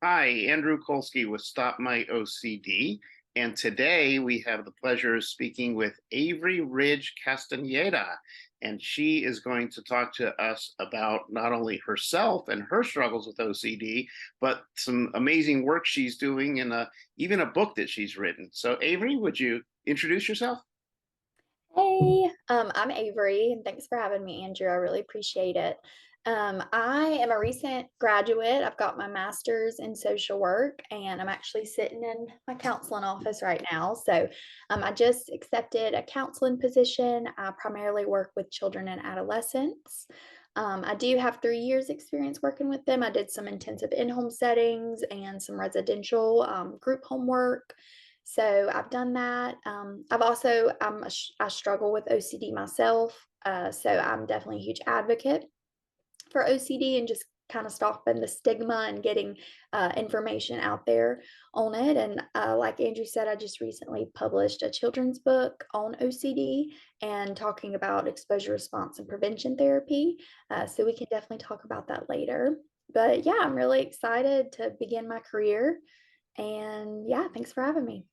Hi, Andrew Colsky with Stop My OCD. And today we have the pleasure of speaking with Averi Ridge Castaneda. And she is going to talk to us about not only herself and her struggles with OCD, but some amazing work she's doing in even a book that she's written. So, Averi, would you introduce yourself? Hey, I'm Avery, and thanks for having me, Andrew. I really appreciate it. I am a recent graduate. I've got my master's in social work, and I'm actually sitting in my counseling office right now. So, I just accepted a counseling position. I primarily work with children and adolescents. I do have 3 years experience working with them. I did some intensive in-home settings and some residential group homework. So I've done that. I've also I struggle with OCD myself, so I'm definitely a huge advocate for OCD and just kind of stopping the stigma and getting information out there on it. And like Andrew said, I just recently published a children's book on OCD and talking about exposure response and prevention therapy. So we can definitely talk about that later. But yeah, I'm really excited to begin my career. And yeah, thanks for having me.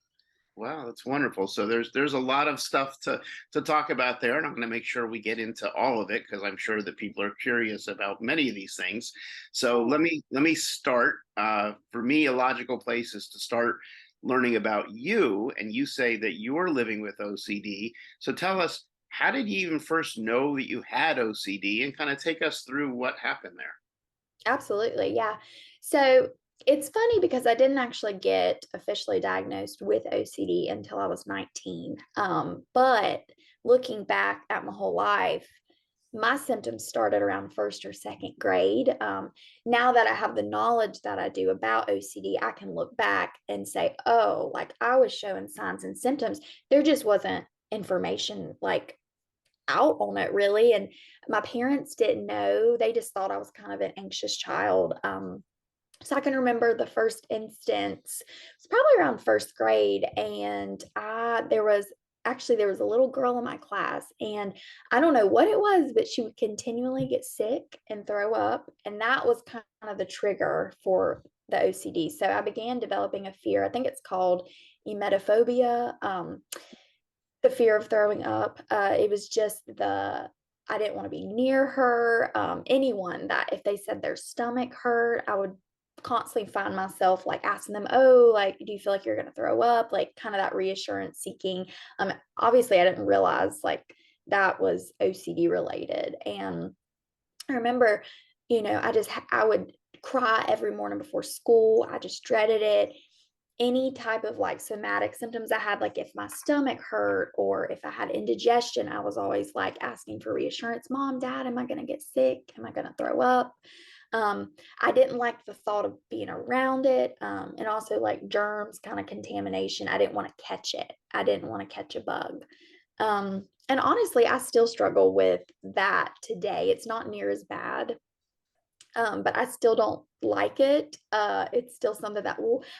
Wow, that's wonderful. So there's a lot of stuff to talk about there, and I'm going to make sure we get into all of it because I'm sure that people are curious about many of these things. So Yeah. let me start. For me, a logical place is to start learning about you, and you say that you're living with OCD. So tell us, how did you even first know that you had OCD, and kind of take us through what happened there? Absolutely, yeah. So it's funny because I didn't actually get officially diagnosed with OCD until I was 19. But looking back at my whole life, my symptoms started around first or second grade. Now that I have the knowledge that I do about OCD, I can look back and say, oh, like I was showing signs and symptoms. There just wasn't information like out on it really. And my parents didn't know. They just thought I was kind of an anxious child. So I can remember the first instance, it's probably around first grade. And there was a little girl in my class, and I don't know what it was, but she would continually get sick and throw up. And that was kind of the trigger for the OCD. So I began developing a fear. I think it's called emetophobia. The fear of throwing up. It was just I didn't want to be near her. Anyone that if they said their stomach hurt, I would constantly find myself like asking them, "Oh, like, do you feel like you're going to throw up?" Like, kind of that reassurance seeking. Obviously, I didn't realize like that was OCD related, and I remember, I would cry every morning before school. I just dreaded it. Any type of like somatic symptoms I had, like if my stomach hurt or if I had indigestion, I was always like asking for reassurance. Mom, Dad, am I going to get sick? Am I going to throw up? I didn't like the thought of being around it. And also like germs, kind of contamination. I didn't want to catch it. I didn't want to catch a bug. And honestly, I still struggle with that today. It's not near as bad, but I still don't like it. It's still something that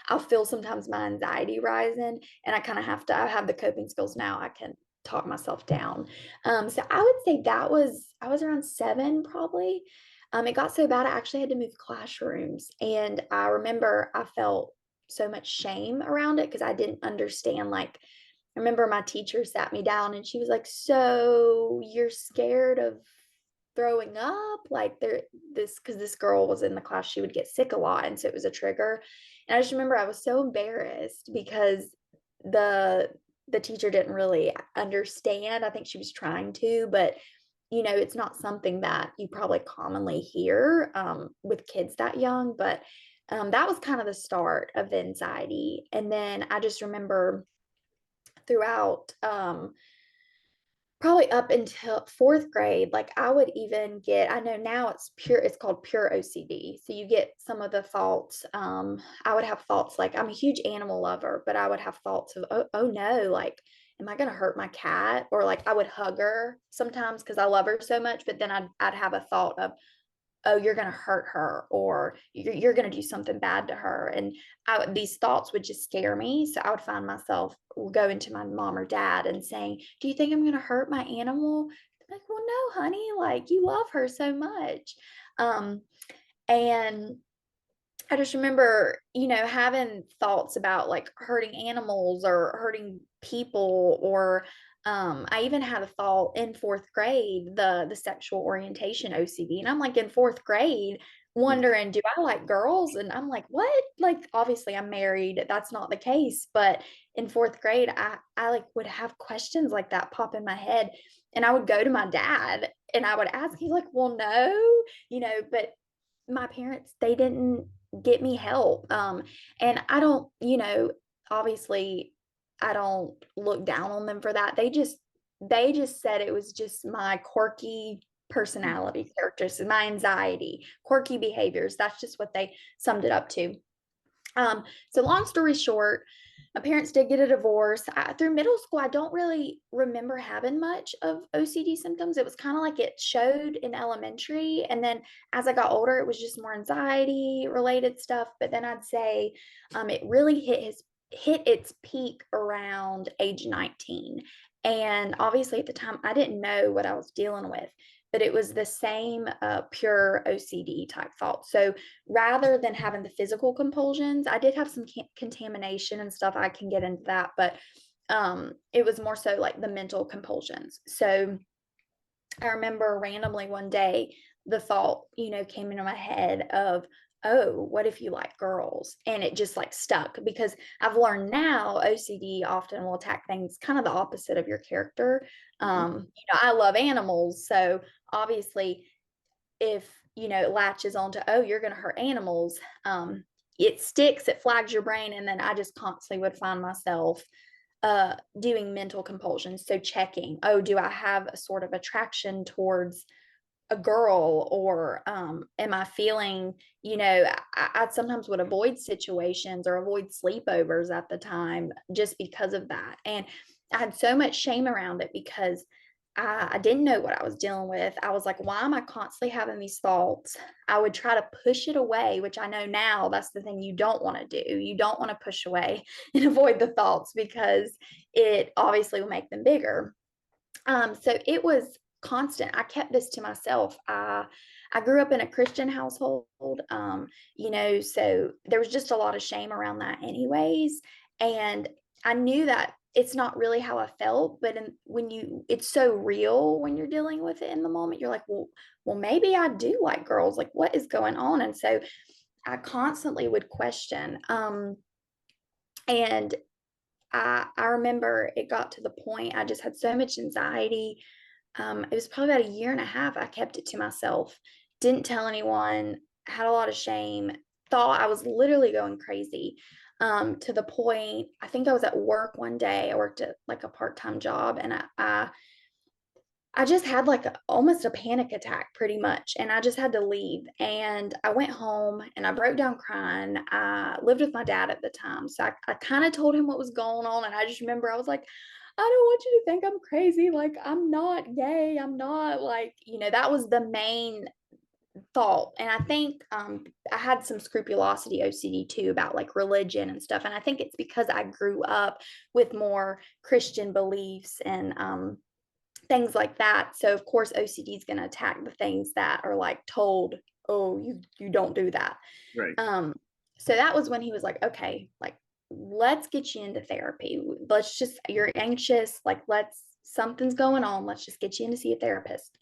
I'll feel sometimes my anxiety rising, and I have the coping skills now. I can talk myself down. So I would say I was around 7 probably. It got so bad I actually had to move classrooms, and I remember I felt so much shame around it because I didn't understand like I remember my teacher sat me down and she was like, "So you're scared of throwing up?" Like because this girl was in the class, she would get sick a lot, and so it was a trigger. And I just remember I was so embarrassed because the the teacher didn't really understand. I think she was trying to, but it's not something that you probably commonly hear with kids that young. But that was kind of the start of the anxiety. And then I just remember throughout probably up until fourth grade, like I would even get, I know now it's called pure OCD. So you get some of the thoughts. I would have thoughts like, I'm a huge animal lover, but I would have thoughts of, oh no, like, am I going to hurt my cat? Or like I would hug her sometimes because I love her so much, but then I'd have a thought of, oh, you're going to hurt her or you're going to do something bad to her. And these thoughts would just scare me. So I would find myself going to my mom or dad and saying, do you think I'm going to hurt my animal? Like, well, no, honey, like you love her so much. And I just remember, having thoughts about like hurting animals or hurting people, or I even had a thought in fourth grade, the sexual orientation OCD. And I'm like in fourth grade wondering, do I like girls? And I'm like, what? Like, obviously I'm married. That's not the case. But in fourth grade, I like would have questions like that pop in my head. And I would go to my dad and I would ask, he's like, well, no, but my parents, they didn't get me help. And I don't, obviously I don't look down on them for that. They just said it was just my quirky personality characters, my anxiety, quirky behaviors. That's just what they summed it up to. So long story short, my parents did get a divorce. Through middle school, I don't really remember having much of OCD symptoms. It was kind of like it showed in elementary. And then as I got older, it was just more anxiety related stuff. But then I'd say it really hit its peak around age 19. And obviously at the time, I didn't know what I was dealing with, but it was the same pure OCD type fault. So rather than having the physical compulsions, I did have some contamination and stuff. I can get into that, but it was more so like the mental compulsions. So I remember randomly one day the thought, came into my head of, oh, what if you like girls? And it just like stuck, because I've learned now OCD often will attack things kind of the opposite of your character. I love animals. So obviously, if it latches onto, oh, you're going to hurt animals, it sticks, it flags your brain. And then I just constantly would find myself doing mental compulsions. So checking, oh, do I have a sort of attraction towards a girl, or am I feeling, I sometimes would avoid situations or avoid sleepovers at the time just because of that. And I had so much shame around it because I didn't know what I was dealing with. I was like, why am I constantly having these thoughts? I would try to push it away, which I know now that's the thing you don't want to do. You don't want to push away and avoid the thoughts, because it obviously will make them bigger. So it was constant. I kept this to myself. I grew up in a Christian household, so there was just a lot of shame around that, anyways. And I knew that it's not really how I felt, but it's so real when you're dealing with it in the moment. You're like, well, maybe I do like girls. Like, what is going on? And so I constantly would question. And I remember it got to the point I just had so much anxiety. It was probably about a year and a half. I kept it to myself, didn't tell anyone, had a lot of shame, thought I was literally going crazy. To the point, I think I was at work one day. I worked at like a part-time job, and I just had like almost a panic attack pretty much. And I just had to leave. And I went home and I broke down crying. I lived with my dad at the time. So I kind of told him what was going on. And I just remember I was like, I don't want you to think I'm crazy. Like, I'm not gay. I'm not like, that was the main thought. And I think I had some scrupulosity OCD too about like religion and stuff. And I think it's because I grew up with more Christian beliefs and things like that. So of course OCD is going to attack the things that are like told, oh, you don't do that. Right. So that was when he was like, okay, like let's get you into therapy. You're anxious, like something's going on. Let's just get you in to see a therapist.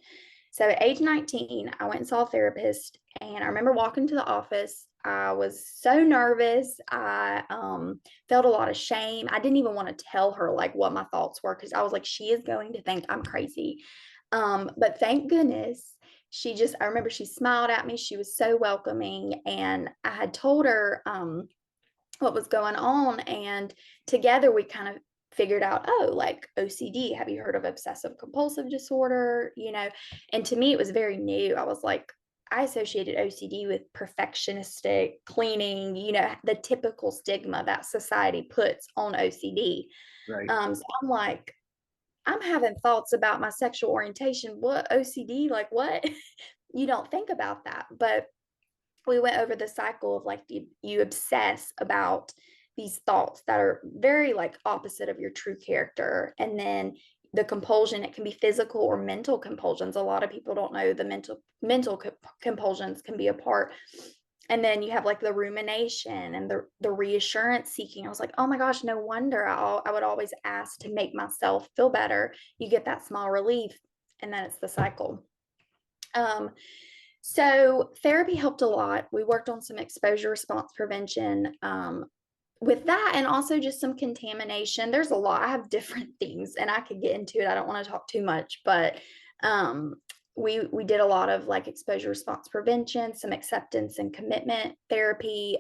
So at age 19, I went and saw a therapist, and I remember walking to the office. I was so nervous. I felt a lot of shame. I didn't even want to tell her like what my thoughts were, because I was like, she is going to think I'm crazy. But thank goodness I remember she smiled at me. She was so welcoming, and I had told her what was going on, and together we kind of figured out, oh, like OCD, have you heard of obsessive compulsive disorder? And to me it was very new. I was like, I associated OCD with perfectionistic cleaning, the typical stigma that society puts on OCD. Right. So I'm like, I'm having thoughts about my sexual orientation. What, OCD? Like, what? You don't think about that. But we went over the cycle of like you obsess about these thoughts that are very like opposite of your true character. And then the compulsion, it can be physical or mental compulsions. A lot of people don't know the mental compulsions can be a part And then you have like the rumination and the reassurance seeking. I was like, oh my gosh, no wonder I would always ask to make myself feel better. You get that small relief, and then it's the cycle. So therapy helped a lot. We worked on some exposure response prevention with that, and also just some contamination. There's a lot. I have different things, and I could get into it. I don't want to talk too much, but um, we did a lot of like exposure response prevention, some acceptance and commitment therapy.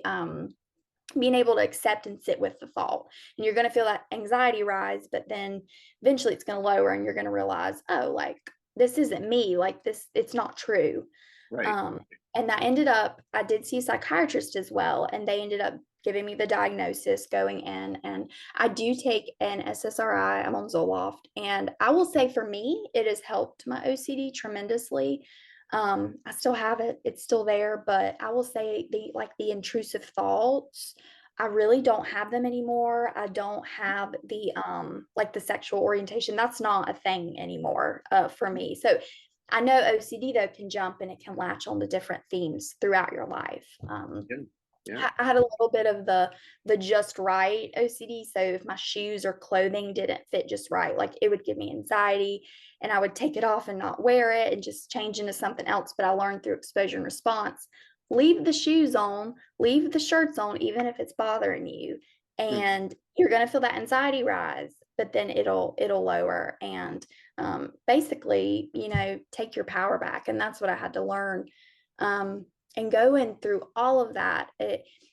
Being able to accept and sit with the thought, and you're going to feel that anxiety rise, but then eventually it's going to lower, and you're going to realize, oh, like this isn't me, like this, it's not true. Right. um, and that ended up, I did see a psychiatrist as well, and they ended up giving me the diagnosis going in, and I do take an SSRI. I'm on Zoloft, and I will say for me it has helped my OCD tremendously. I still have it, it's still there, but I will say the intrusive thoughts, I really don't have them anymore. I don't have the like the sexual orientation. That's not a thing anymore for me. So I know OCD though can jump, and it can latch on to different themes throughout your life. Yeah. Yeah. I had a little bit of the just right OCD. So if my shoes or clothing didn't fit just right, like it would give me anxiety, and I would take it off and not wear it and just change into something else. But I learned through exposure and response, leave the shoes on, leave the shirts on, even if it's bothering you, Mm. and you're going to feel that anxiety rise, but then it'll lower, and basically, take your power back. And that's what I had to learn. And going through all of that,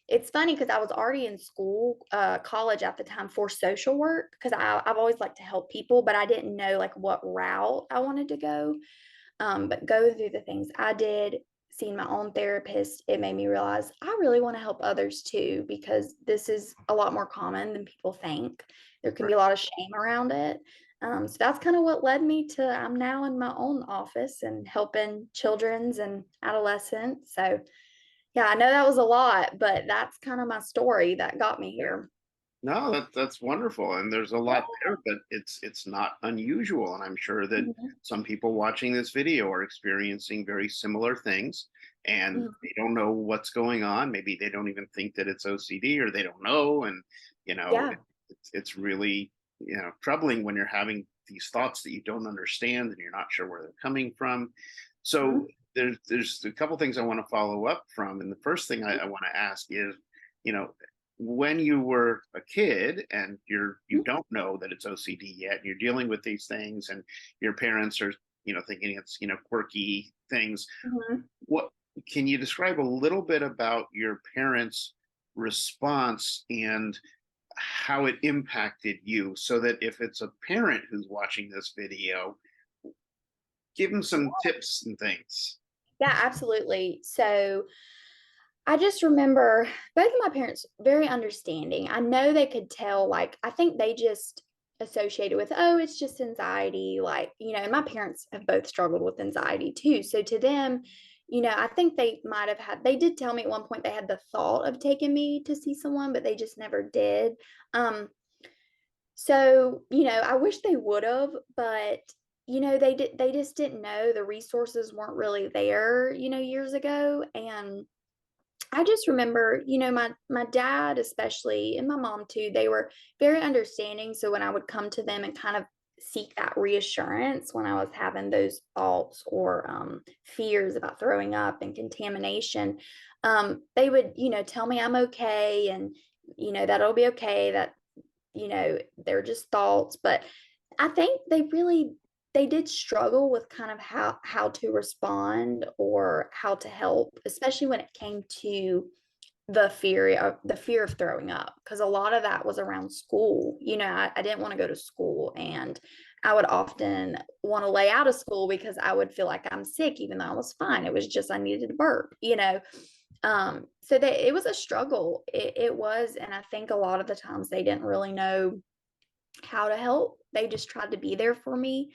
it's funny because I was already in school, college at the time, for social work, because I've always liked to help people, but I didn't know like what route I wanted to go. But go through the things I did, seeing my own therapist, it made me realize I really want to help others too, because this is a lot more common than people think. There can be a lot of shame around it. So that's kind of what led me to, I'm now in my own office and helping children's and adolescents. So yeah, I know that was a lot, but that's kind of my story that got me here. No, that's wonderful, and there's a lot there, but it's not unusual, and I'm sure that Mhm, some people watching this video are experiencing very similar things, and mhm. they don't know what's going on. Maybe they don't even think that it's OCD, or they don't know, and you know, Yeah. it's really troubling when you're having these thoughts that you don't understand and you're not sure where they're coming from. So Mhm, there's a couple things I want to follow up from, and the first thing I want to ask is, you know, when you were a kid and you mhm, don't know that it's OCD yet, and you're dealing with these things, and your parents are thinking it's quirky things. mhm. What can you describe a little bit about your parents' response and how it impacted you, so that if it's a parent who's watching this video, give them some tips and things. Yeah, absolutely. So I just remember both of my parents very understanding. I know they could tell, like, I think they just associated with, oh, it's just anxiety. Like, and my parents have both struggled with anxiety too. So to them, I think they might have had, they did tell me at one point they had the thought of taking me to see someone, but they just never did. Um, so, I wish they would have, but they just didn't know, the resources weren't really there, years ago. And I just remember, my dad especially, and my mom too, they were very understanding. So when I would come to them and kind of seek that reassurance when I was having those thoughts or fears about throwing up and contamination, they would, tell me I'm okay, and that it'll be okay, that they're just thoughts. But I think they did struggle with kind of how to respond or how to help, especially when it came to the fear of throwing up, because a lot of that was around school. I didn't want to go to school, and I would often want to lay out of school because I would feel like I'm sick even though I was fine. It was just I needed to burp. So it was a struggle. It was, and I think a lot of the times they didn't really know how to help. They just tried to be there for me.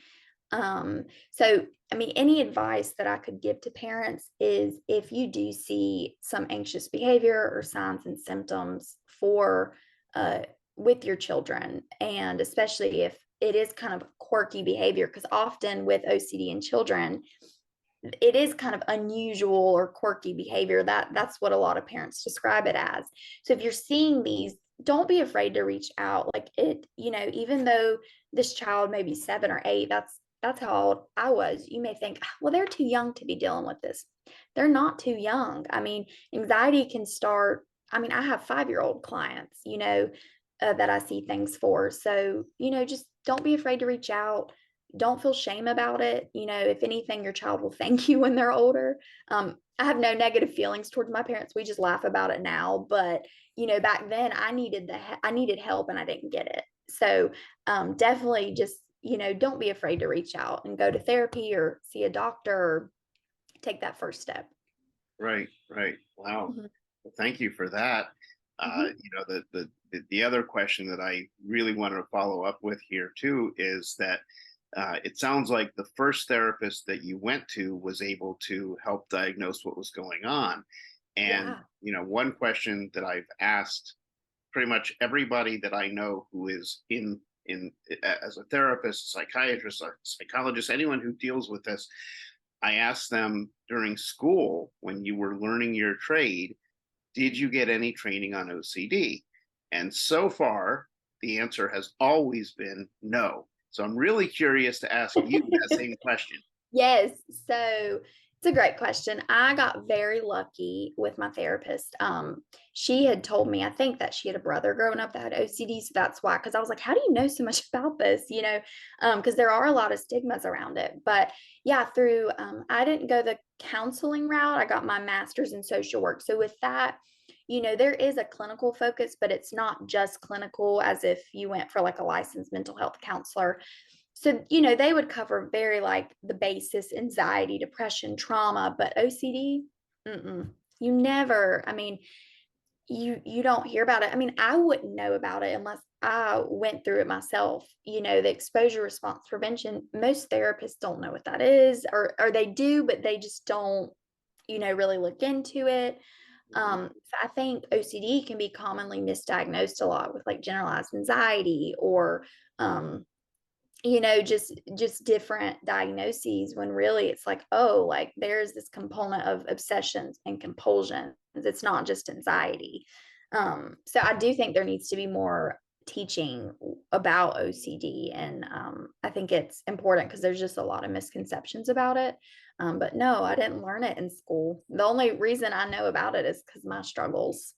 So, I mean, any advice that I could give to parents is, if you do see some anxious behavior or signs and symptoms for uh, with your children, and especially if it is kind of quirky behavior, because often with OCD in children, it is kind of unusual or quirky behavior. That's what a lot of parents describe it as. So if you're seeing these, don't be afraid to reach out. Like it, even though this child may be 7 or 8, that's how old I was. You may think, well, they're too young to be dealing with this. They're not too young. I mean, anxiety can start. I mean, I have 5-year-old clients, that I see things for. So, just don't be afraid to reach out. Don't feel shame about it. If anything, your child will thank you when they're older. I have no negative feelings towards my parents. We just laugh about it now. But, back then I needed help and I didn't get it. So definitely just, don't be afraid to reach out and go to therapy or see a doctor or take that first step. Right, right. Wow. Mhm. Well, thank you for that. Mhm. The other question that I really wanted to follow up with here too is that it sounds like the first therapist that you went to was able to help diagnose what was going on. And Yeah. one question that I've asked pretty much everybody that I know who is as a therapist, psychiatrist, a psychologist, anyone who deals with this, I asked them during school when you were learning your trade, did you get any training on OCD? And so far, the answer has always been no. So I'm really curious to ask you that same question. Yes. So it's a great question. I got very lucky with my therapist. She had told me, I think that she had a brother growing up that had OCD. So that's why, because I was like, how do you know so much about this? Because there are a lot of stigmas around it. But yeah, I didn't go the counseling route. I got my master's in social work. So with that, there is a clinical focus, but it's not just clinical as if you went for like a licensed mental health counselor. So, they would cover very like the basis, anxiety, depression, trauma, but OCD, you never, I mean, you don't hear about it. I mean, I wouldn't know about it unless I went through it myself. The exposure response prevention, most therapists don't know what that is, or they do, but they just don't, really look into it. Mhm. So I think OCD can be commonly misdiagnosed a lot with like generalized anxiety or just different diagnoses when really it's like, oh, like there's this component of obsessions and compulsions. It's not just anxiety. So I do think there needs to be more teaching about OCD. And I think it's important because there's just a lot of misconceptions about it. But no, I didn't learn it in school. The only reason I know about it is because my struggles.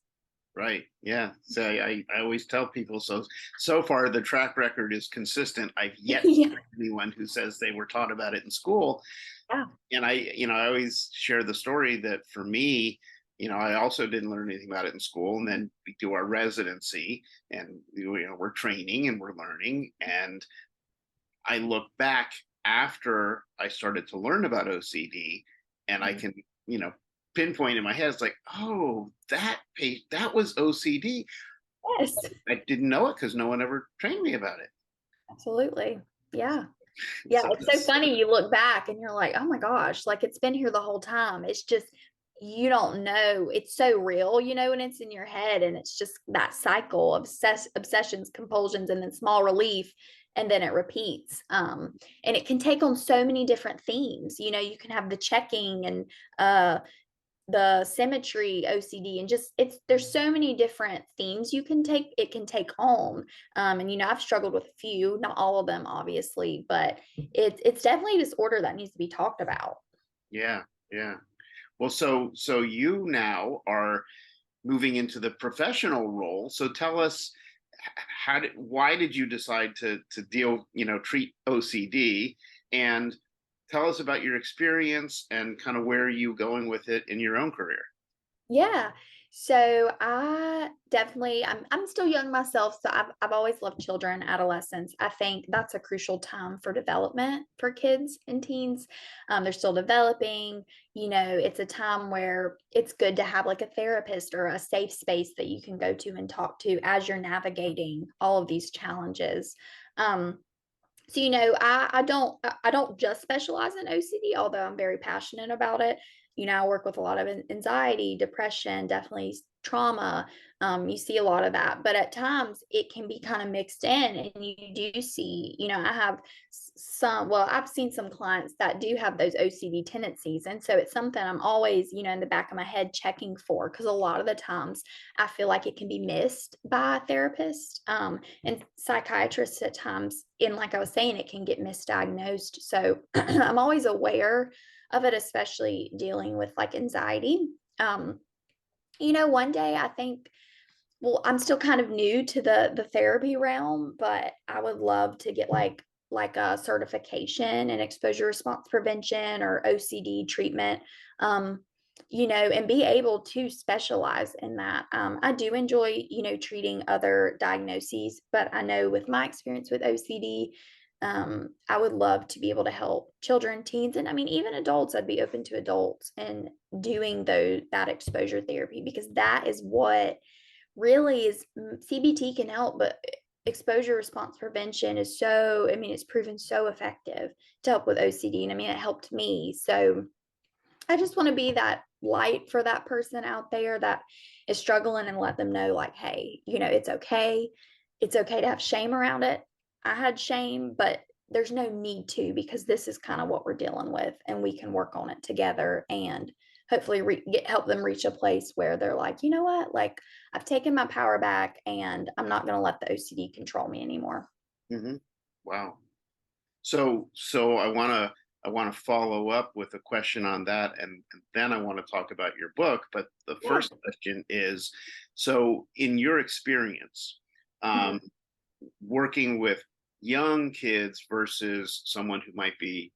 Right. Yeah. So I always tell people, so far the track record is consistent. I've yet to Yeah. hear anyone who says they were taught about it in school. Yeah. And I always share the story that for me, I also didn't learn anything about it in school. And then we do our residency and, we're training and we're learning. And I look back after I started to learn about OCD and I Mhm. can, pinpoint in my head, it's like, oh, that was OCD. Yes, I didn't know it because no one ever trained me about it. absolutely. Yeah. Yeah, So it's so funny you look back and you're like, "Oh my gosh, like it's been here the whole time." It's just you don't know. It's so real, when it's in your head and it's just that cycle of obsessions, compulsions, and then small relief, and then it repeats. And it can take on so many different themes. You can have the checking and the symmetry OCD and just there's so many different themes it can take on. And I've struggled with a few, not all of them obviously, but it's definitely a disorder that needs to be talked about. yeah, yeah. Well, so you now are moving into the professional role. So tell us why did you decide to treat OCD, and tell us about your experience and kind of where are you going with it in your own career? Yeah. So I'm still young myself, so I've always loved children, adolescents. I think that's a crucial time for development for kids and teens. They're still developing. It's a time where it's good to have like a therapist or a safe space that you can go to and talk to as you're navigating all of these challenges. So I don't just specialize in OCD, although I'm very passionate about it. I work with a lot of anxiety, depression, definitely trauma. You see a lot of that, but at times it can be kind of mixed in, and you do see. I have I've seen some clients that do have those OCD tendencies. And so it's something I'm always, in the back of my head checking for, because a lot of the times I feel like it can be missed by therapists and psychiatrists at times. And like I was saying, it can get misdiagnosed. So I'm always aware of it, especially dealing with like anxiety. One day I think, well, I'm still kind of new to the therapy realm, but I would love to get like a certification in exposure response prevention or OCD treatment, and be able to specialize in that. I do enjoy, treating other diagnoses, but I know with my experience with OCD, I would love to be able to help children, teens, and I mean even adults. I'd be open to adults and doing that exposure therapy, because that is what really is. CBT can help, but exposure response prevention is it's proven so effective to help with OCD. And I mean, it helped me. So I just want to be that light for that person out there that is struggling, and let them know, like, hey, it's okay. It's okay to have shame around it. I had shame, but there's no need to, because this is kind of what we're dealing with, and we can work on it together and hopefully help them reach a place where they're like, you know what, like, I've taken my power back and I'm not going to let the OCD control me anymore. Hmm. Wow. So I want to follow up with a question on that, and then I want to talk about your book. But the Yeah. first question is, so in your experience, Mhm. um, working with young kids versus someone who might be,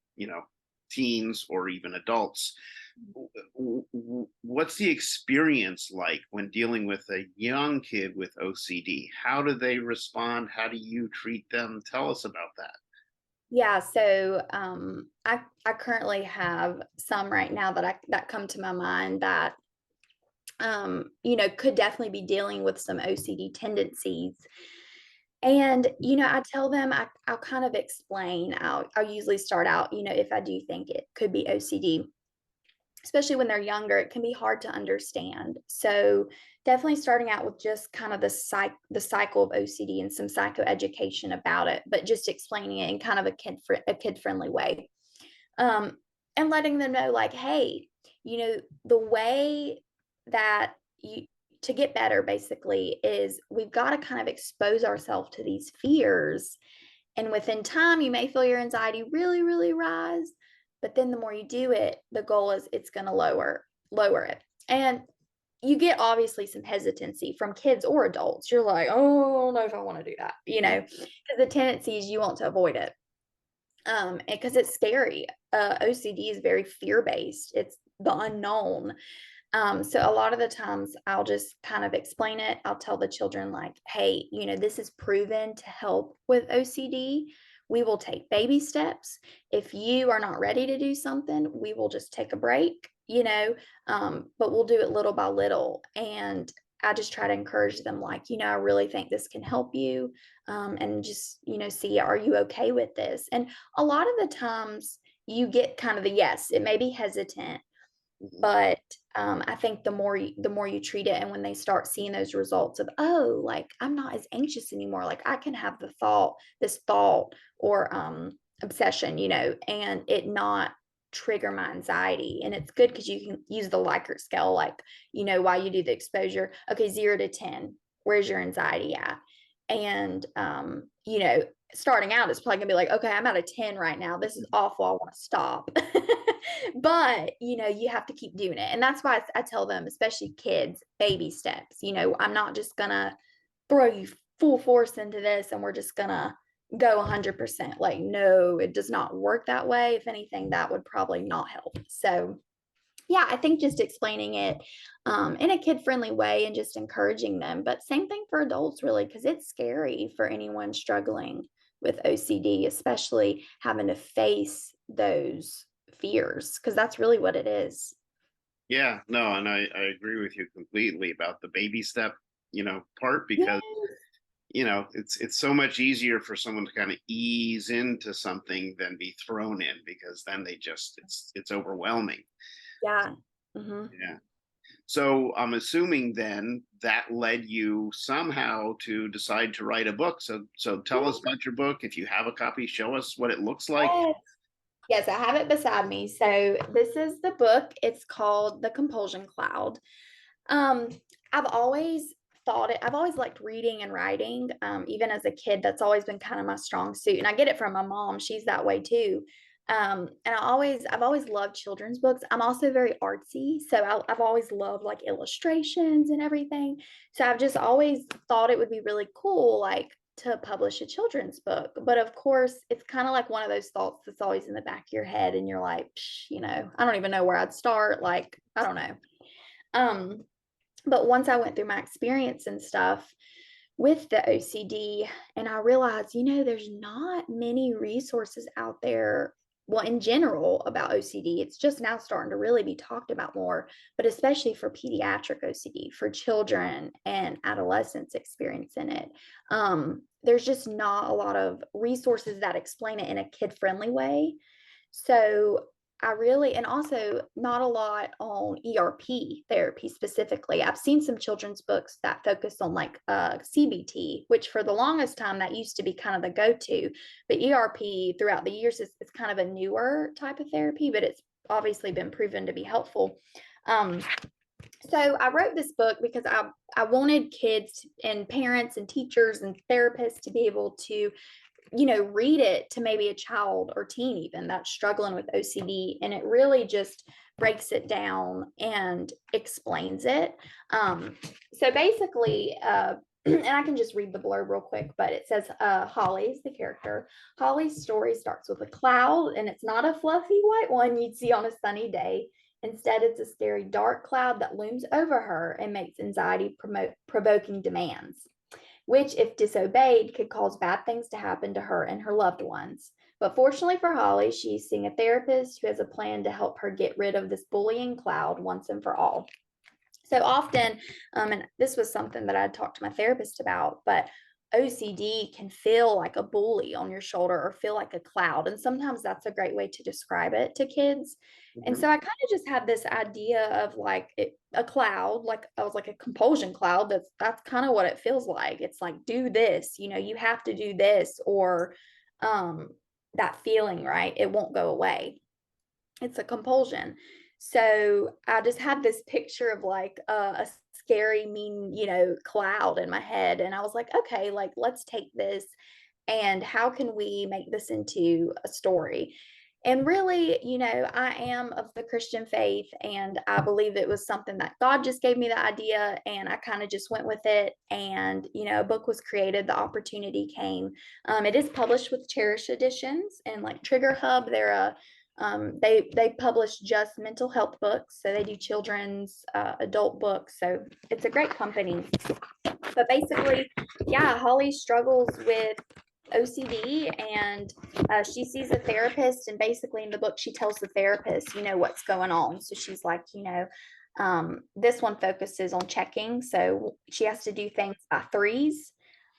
teens or even adults, what's the experience like when dealing with a young kid with OCD? How do they respond? How do you treat them? Tell us about that. Yeah, so I currently have some right now that come to my mind that could definitely be dealing with some OCD tendencies. And I tell them, I'll kind of explain. I'll usually start out, if I do think it could be OCD, especially when they're younger, it can be hard to understand. So definitely starting out with just kind of the cycle of OCD and some psychoeducation about it, but just explaining it in kind of a kid friendly way, um, and letting them know, like, hey, the way that you to get better basically is we've got to kind of expose ourselves to these fears, and within time, you may feel your anxiety really, really rise. But then the more you do it, the goal is it's going to lower it. And you get obviously some hesitancy from kids or adults. You're like, oh, I don't know if I want to do that, because the tendency is you want to avoid it. Because it's scary. OCD is very fear based. It's the unknown. So a lot of the times I'll just kind of explain it. I'll tell the children, like, hey, this is proven to help with OCD. We will take baby steps. If you are not ready to do something, we will just take a break, but we'll do it little by little. And I just try to encourage them, like, I really think this can help you. And just, see, are you okay with this? And a lot of the times you get kind of the yes, it may be hesitant, Mhm. but, I think the more you treat it, and when they start seeing those results of, "Oh, like, I'm not as anxious anymore, like, I can have this thought or, obsession, and it not trigger my anxiety." And it's good because you can use the Likert scale, like, while you do the exposure, okay, 0 to 10, where's your anxiety at? And, starting out, it's probably gonna be like, "Okay, I'm at a 10 right now. This is awful. I wanna stop." But, you have to keep doing it. And that's why I tell them, especially kids, baby steps. I'm not just gonna throw you full force into this and we're just gonna go 100%. Like, no, it does not work that way. If anything, that would probably not help. So, yeah, I think just explaining it in a kid friendly way and just encouraging them. But same thing for adults, really, because it's scary for anyone struggling with OCD, especially having to face those fears, because that's really what it is. Yeah, no, and I agree with you completely about the baby step, part, Yeah. because it's so much easier for someone to kind of ease into something than be thrown in, because then it's overwhelming. Yeah. Hmm. Yeah. So I'm assuming then that led you somehow to decide to write a book. So tell us about your book. If you have a copy, show us what it looks like. Yes. Yes, I have it beside me. So this is the book. It's called The Compulsion Cloud. Um, I've always I've always liked reading and writing. Even as a kid, that's always been kind of my strong suit. And I get it from my mom. She's that way too. And I've always loved children's books. I'm also very artsy. So I've always loved like illustrations and everything. So I've just always thought it would be really cool, like to publish a children's book. But of course, it's kind of like one of those thoughts that's always in the back of your head. And you're like, I don't even know where I'd start. Like, I don't know. Um, but once I went through my experience and stuff with the OCD, and I realized, there's not many resources out there. Well, in general about OCD, it's just now starting to really be talked about more, but especially for pediatric OCD, for children and adolescents experiencing it. There's just not a lot of resources that explain it in a kid-friendly way. So and also not a lot on ERP therapy specifically. I've seen some children's books that focus on like CBT, which for the longest time that used to be kind of the go-to. But ERP throughout the years is kind of a newer type of therapy, but it's obviously been proven to be helpful. So I wrote this book because I wanted kids and parents and teachers and therapists to be able to read it to maybe a child or teen even that's struggling with OCD, and it really just breaks it down and explains it. So basically, and I can just read the blurb real quick, but it says Holly's the character. Holly's story starts with a cloud, and it's not a fluffy white one you'd see on a sunny day. Instead, it's a scary dark cloud that looms over her and makes anxiety-provoking demands, which, if disobeyed, could cause bad things to happen to her and her loved ones. But fortunately for Holly, she's seeing a therapist who has a plan to help her get rid of this bullying cloud once and for all. So often, and this was something that I talked to my therapist about, but OCD can feel like a bully on your shoulder or feel like a cloud. And sometimes that's a great way to describe it to kids. And so I kind of just had this idea of like a cloud, like I was like a compulsion cloud. That's kind of what it feels like. It's like, do this, you have to do this, or that feeling, right? It won't go away. It's a compulsion. So I just had this picture of like a scary, mean, cloud in my head. And I was like, okay, like let's take this and how can we make this into a story? And really, I am of the Christian faith, and I believe it was something that God just gave me the idea, and I kind of just went with it. And, a book was created, the opportunity came. It is published with Cherish Editions and like Trigger Hub. They publish just mental health books, so they do children's, adult books. So it's a great company. But basically, yeah, Holly struggles with OCD, and she sees a therapist, and basically in the book she tells the therapist what's going on. So she's like, this one focuses on checking, so she has to do things by threes.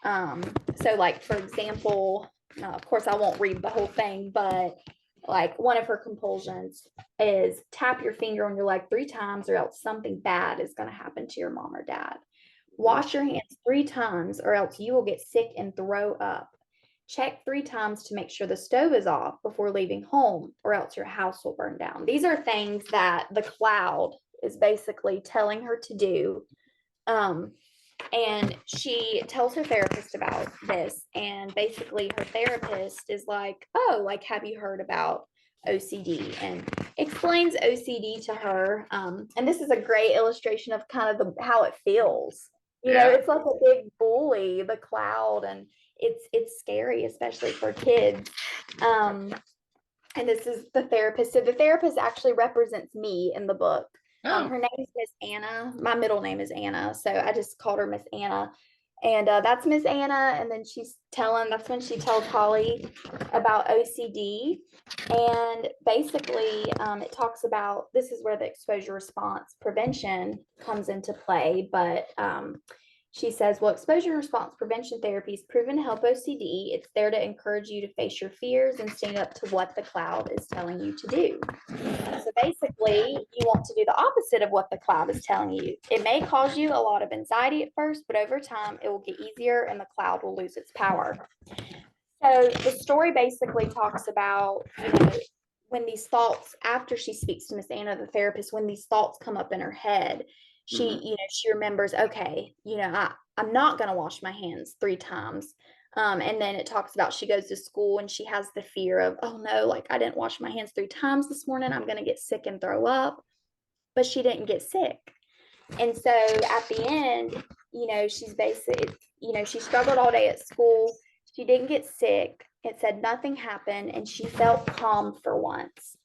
So like, for example, of course I won't read the whole thing, but like one of her compulsions is tap your finger on your leg 3 times or else something bad is going to happen to your mom or dad. Wash your hands 3 times or else you will get sick and throw up. Check 3 times to make sure the stove is off before leaving home, or else your house will burn down. These are things that the cloud is basically telling her to do. And she tells her therapist about this. And basically her therapist is like, oh, like, have you heard about OCD? And explains OCD to her. And this is a great illustration of kind of how it feels. It's like a big bully, the cloud, and it's scary, especially for kids. And this is the therapist. So the therapist actually represents me in the book. Her name is Miss Anna. My middle name is Anna, so I just called her Miss Anna. And that's Miss Anna. And then that's when she tells Holly about OCD. And basically, it talks about, this is where the exposure response prevention comes into play. But She says, well, exposure response prevention therapy is proven to help OCD. It's there to encourage you to face your fears and stand up to what the cloud is telling you to do. So basically, you want to do the opposite of what the cloud is telling you. It may cause you a lot of anxiety at first, but over time, it will get easier and the cloud will lose its power. So the story basically talks about, when these thoughts, after she speaks to Miss Anna, the therapist, when these thoughts come up in her head, she remembers, okay, I'm not going to wash my hands 3 times. And then it talks about she goes to school and she has the fear of, oh no, like I didn't wash my hands 3 times this morning. I'm going to get sick and throw up. But she didn't get sick. And so at the end, she's basically, she struggled all day at school. She didn't get sick. It said nothing happened and she felt calm for once.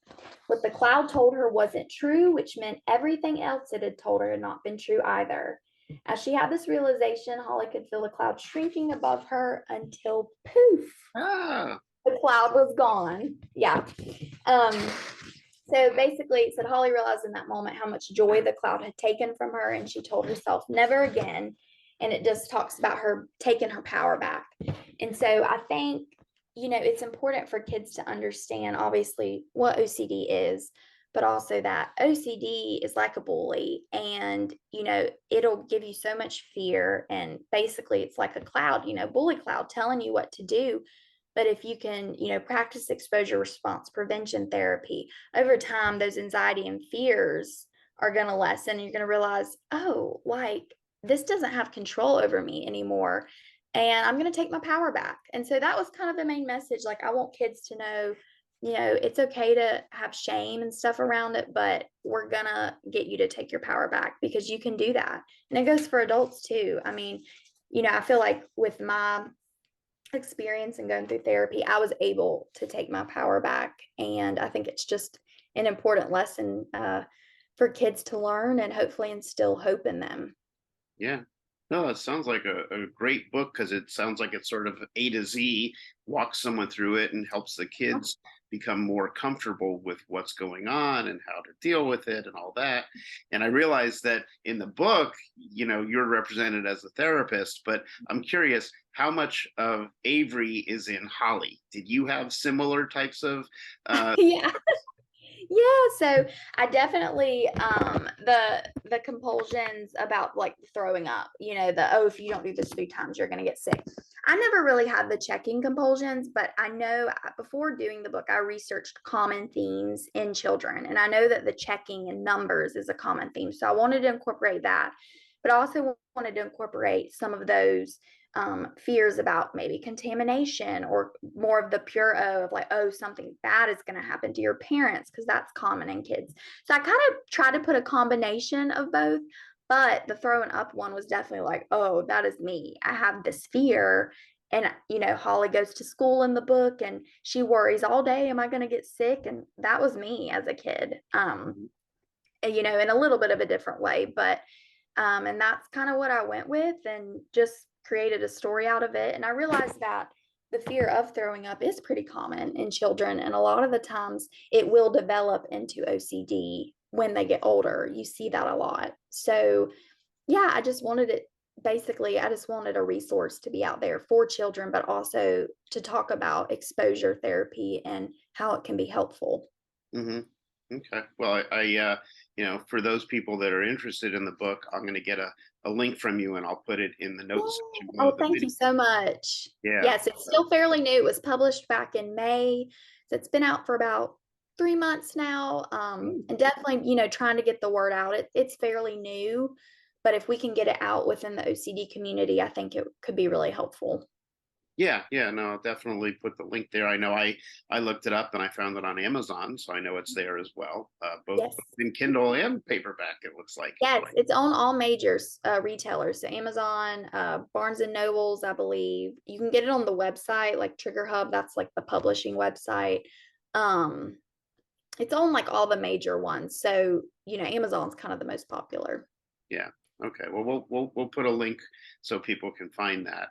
What the cloud told her wasn't true, which meant everything else it had told her had not been true either. As she had this realization, Holly could feel the cloud shrinking above her until poof, the cloud was gone. Yeah. So basically, it said Holly realized in that moment how much joy the cloud had taken from her, and she told herself never again. And it just talks about her taking her power back. And so I think, it's important for kids to understand, obviously, what OCD is, but also that OCD is like a bully and, it'll give you so much fear. And basically, it's like a cloud, bully cloud telling you what to do. But if you can, practice exposure response prevention therapy, over time, those anxiety and fears are going to lessen. And you're going to realize, oh, like this doesn't have control over me anymore. And I'm going to take my power back. And so that was kind of the main message. Like, I want kids to know, it's okay to have shame and stuff around it, but we're going to get you to take your power back because you can do that. And it goes for adults too. I mean, I feel like with my experience and going through therapy, I was able to take my power back. And I think it's just an important lesson for kids to learn and hopefully instill hope in them. Yeah. No, that sounds like a great book because it sounds like it's sort of A to Z, walks someone through it and helps the kids become more comfortable with what's going on and how to deal with it and all that. And I realized that in the book, you're represented as a therapist, but I'm curious how much of Averi is in Holly. Did you have similar types of Yeah. Yeah, so I definitely the compulsions about like throwing up, if you don't do this 3 times, you're gonna get sick. I never really had the checking compulsions, but I know before doing the book, I researched common themes in children, and I know that the checking and numbers is a common theme. So I wanted to incorporate that, but I also wanted to incorporate some of those fears about maybe contamination or more of the pure O of like, oh, something bad is going to happen to your parents, because that's common in kids. So I kind of try to put a combination of both, but the throwing up one was definitely like, oh, that is me. I have this fear. And, Holly goes to school in the book and she worries all day, am I going to get sick? And that was me as a kid, in a little bit of a different way. But, and that's kind of what I went with and just created a story out of it. And I realized that the fear of throwing up is pretty common in children. And a lot of the times it will develop into OCD when they get older. You see that a lot. So, yeah, I just wanted a resource to be out there for children, but also to talk about exposure therapy and how it can be helpful. Mm-hmm. Okay. Well, I for those people that are interested in the book, I'm going to get a link from you and I'll put it in the notes section. Oh, thank you so much. Yeah. Yes, it's still fairly new. It was published back in May. So it's been out for about 3 months now. And definitely, trying to get the word out. It's fairly new, but if we can get it out within the OCD community, I think it could be really helpful. Yeah, no, I'll definitely put the link there. I know I looked it up and I found it on Amazon, so I know it's there as well. Both in Kindle and paperback, it looks like. Yes, it's on all major retailers. So Amazon, Barnes and Nobles, I believe. You can get it on the website, like Trigger Hub. That's like the publishing website. It's on like all the major ones. So, Amazon's kind of the most popular. Yeah. Okay. Well, we'll put a link so people can find that.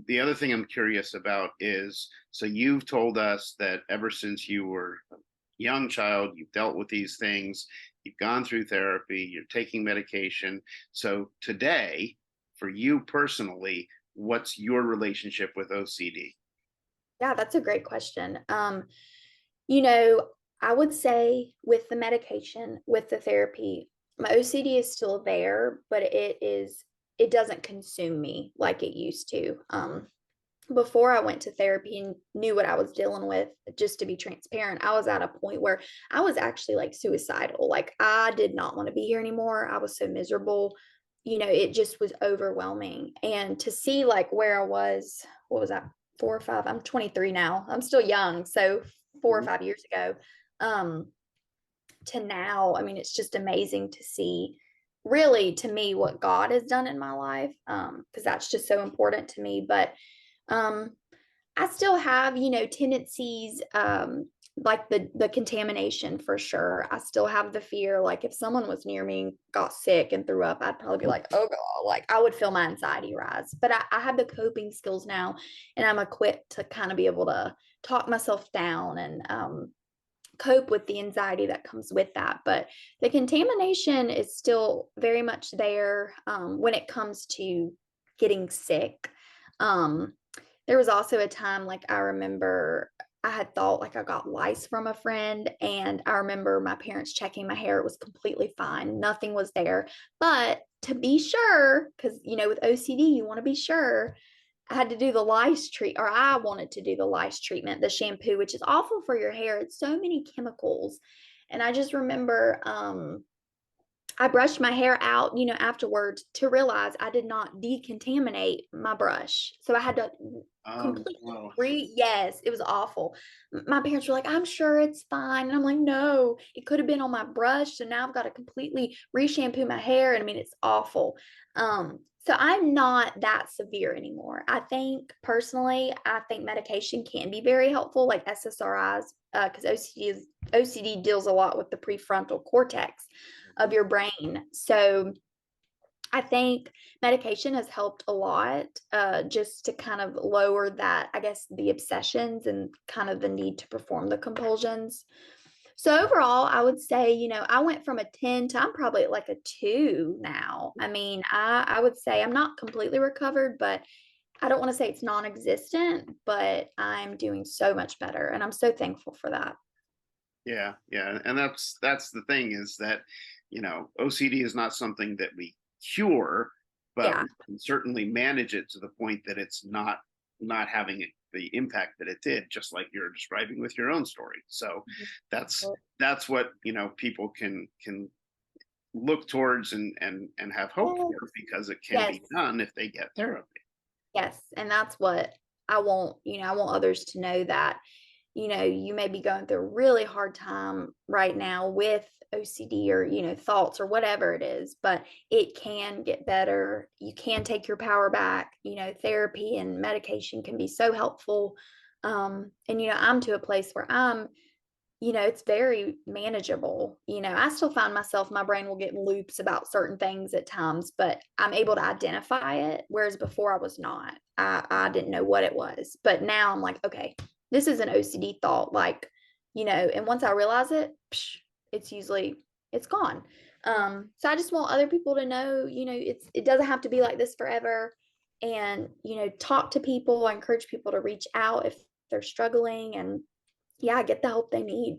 The other thing I'm curious about is, so you've told us that ever since you were a young child, you've dealt with these things you've gone through therapy, you're taking medication. So today, for you personally, what's your relationship with OCD? Yeah, that's a great question. You know, I would say with the medication, with the therapy, my OCD is still there, but it doesn't consume me like it used to. Before I went to therapy and knew what I was dealing with, just to be transparent, I was at a point where I was actually like suicidal. Like I did not want to be here anymore. I was so miserable. It just was overwhelming. And to see like where I was, what was that, 4 or 5? I'm 23 now. I'm still young. So 4 or 5 years ago, um, to now, I mean, it's just amazing to see really to me what God has done in my life. Because that's just so important to me. But um, I still have, tendencies like the contamination for sure. I still have the fear. Like if someone was near me and got sick and threw up, I'd probably be like, oh God, like I would feel my anxiety rise. But I have the coping skills now, and I'm equipped to kind of be able to talk myself down and cope with the anxiety that comes with that. But the contamination is still very much there when it comes to getting sick. Um, there was also a time like I remember I had thought like I got lice from a friend, and I remember my parents checking my hair. It was completely fine. Nothing was there. But to be sure, because with OCD, you want to be sure. I had to do the lice treat, or I wanted to do the lice treatment, the shampoo, which is awful for your hair. It's so many chemicals. And I just remember I brushed my hair out, afterwards to realize I did not decontaminate my brush. So I had to completely No. yes, it was awful. My parents were like, I'm sure it's fine. And I'm like, no, it could have been on my brush. So now I've got to completely re-shampoo my hair. And I mean, it's awful. So I'm not that severe anymore. I think personally, I think medication can be very helpful, like SSRIs, because OCD deals a lot with the prefrontal cortex of your brain. So I think medication has helped a lot just to kind of lower that, I guess, the obsessions and kind of the need to perform the compulsions. So overall, I would say, I went from a 10 to I'm probably at like a 2 now. I mean, I would say I'm not completely recovered, but I don't want to say it's non-existent, but I'm doing so much better. And I'm so thankful for that. Yeah, yeah, and that's the thing is that OCD is not something that we cure, but Yeah. we can certainly manage it to the point that it's not having the impact that it did, just like you're describing with your own story. So that's that's what people can look towards and have hope Yes. for, because it can Yes. be done if they get therapy. Yes. And that's what I want, I want others to know that, you may be going through a really hard time right now with OCD or, thoughts or whatever it is, but it can get better. You can take your power back. Therapy and medication can be so helpful. And, I'm to a place where it's very manageable. I still find myself, my brain will get in loops about certain things at times, but I'm able to identify it. Whereas before I was not, I didn't know what it was. But now I'm like, okay, this is an OCD thought. Like, and once I realize it, it's gone. So I just want other people to know, it doesn't have to be like this forever. And, talk to people. I encourage people to reach out if they're struggling, and yeah, get the help they need.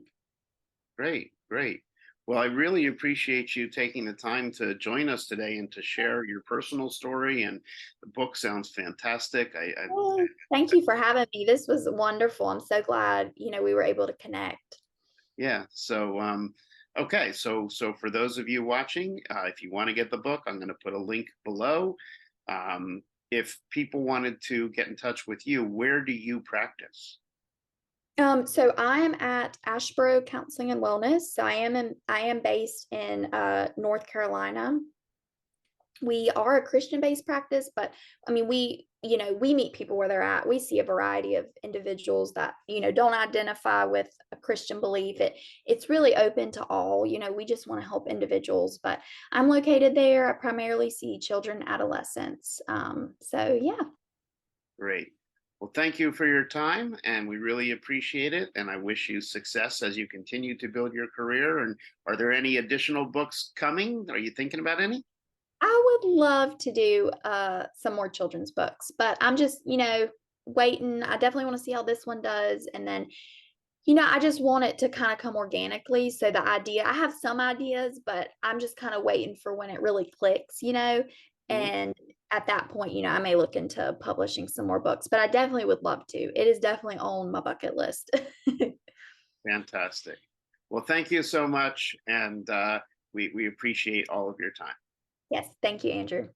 Great, great. Well, I really appreciate you taking the time to join us today and to share your personal story. And the book sounds fantastic. Oh, thank you for having me. This was wonderful. I'm so glad, we were able to connect. Yeah. So, okay. So for those of you watching, if you want to get the book, I'm going to put a link below. If people wanted to get in touch with you, where do you practice? So I am at Ashboro Counseling and Wellness. So I am based in North Carolina. We are a Christian-based practice, but I mean, we meet people where they're at. We see a variety of individuals that, don't identify with a Christian belief. It's really open to all. We just want to help individuals, but I'm located there. I primarily see children, adolescents. So yeah. Great. Well, thank you for your time, and we really appreciate it. And I wish you success as you continue to build your career. And are there any additional books coming? Are you thinking about any? I would love to do some more children's books, but I'm just, waiting. I definitely want to see how this one does. And then, I just want it to kind of come organically. So the idea, I have some ideas, but I'm just kind of waiting for when it really clicks. Mhm. And at that point, I may look into publishing some more books, but I definitely would love to. It is definitely on my bucket list. Fantastic. Well, thank you so much, and we appreciate all of your time. Yes. Thank you, Andrew.